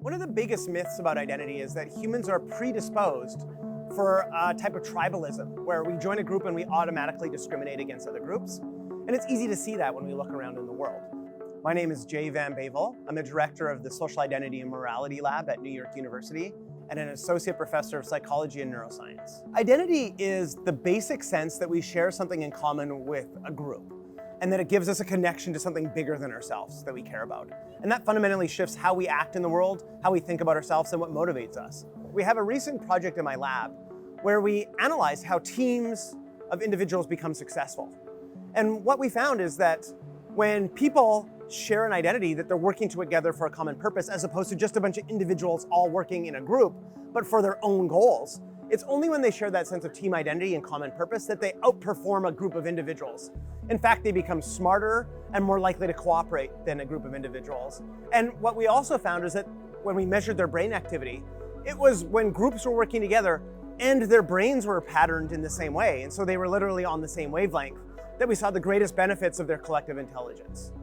One of the biggest myths about identity is that humans are predisposed for a type of tribalism, where we join a group and we automatically discriminate against other groups. And it's easy to see that when we look around in the world. My name is Jay Van Bavel. I'm the director of the Social Identity and Morality Lab at New York University and an associate professor of psychology and neuroscience. Identity is the basic sense that we share something in common with a group, and that it gives us a connection to something bigger than ourselves that we care about. And that fundamentally shifts how we act in the world, how we think about ourselves, and what motivates us. We have a recent project in my lab where we analyzed how teams of individuals become successful. And what we found is that when people share an identity, that they're working together for a common purpose, as opposed to just a bunch of individuals all working in a group, but for their own goals. It's only when they share that sense of team identity and common purpose that they outperform a group of individuals. In fact, they become smarter and more likely to cooperate than a group of individuals. And what we also found is that when we measured their brain activity, it was when groups were working together and their brains were patterned in the same way, and so they were literally on the same wavelength, that we saw the greatest benefits of their collective intelligence.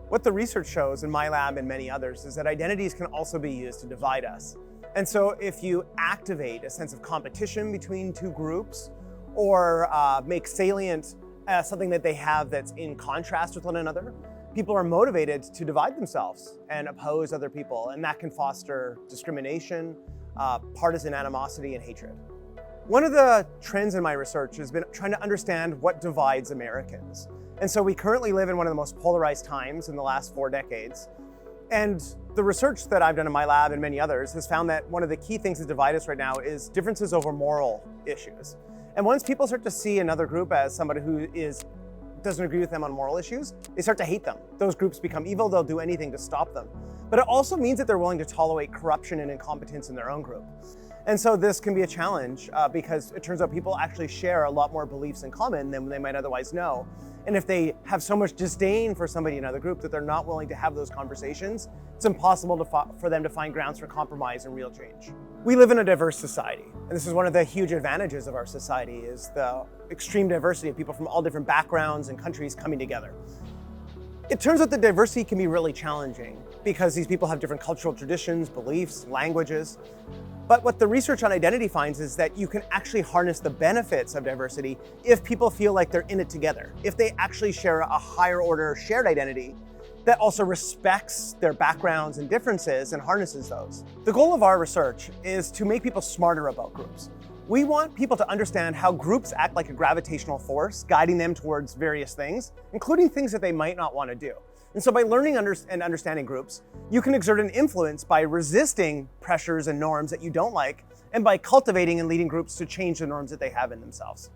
What the research shows in my lab and many others is that identities can also be used to divide us. And so if you activate a sense of competition between two groups, or make salient something that they have that's in contrast with one another, people are motivated to divide themselves and oppose other people, and that can foster discrimination, partisan animosity, and hatred. One of the trends in my research has been trying to understand what divides Americans. And so we currently live in one of the most polarized times in the last 4 decades. And the research that I've done in my lab and many others has found that one of the key things that divide us right now is differences over moral issues. And once people start to see another group as somebody who doesn't agree with them on moral issues, they start to hate them. Those groups become evil, they'll do anything to stop them. But it also means that they're willing to tolerate corruption and incompetence in their own group. And so this can be a challenge because it turns out people actually share a lot more beliefs in common than they might otherwise know. And if they have so much disdain for somebody in another group that they're not willing to have those conversations, it's impossible for them to find grounds for compromise and real change. We live in a diverse society, and this is one of the huge advantages of our society, is the extreme diversity of people from all different backgrounds and countries coming together. It turns out that diversity can be really challenging because these people have different cultural traditions, beliefs, languages. But what the research on identity finds is that you can actually harness the benefits of diversity if people feel like they're in it together, if they actually share a higher order shared identity that also respects their backgrounds and differences and harnesses those. The goal of our research is to make people smarter about groups. We want people to understand how groups act like a gravitational force, guiding them towards various things, including things that they might not want to do. And so by learning and understanding groups, you can exert an influence by resisting pressures and norms that you don't like, and by cultivating and leading groups to change the norms that they have in themselves.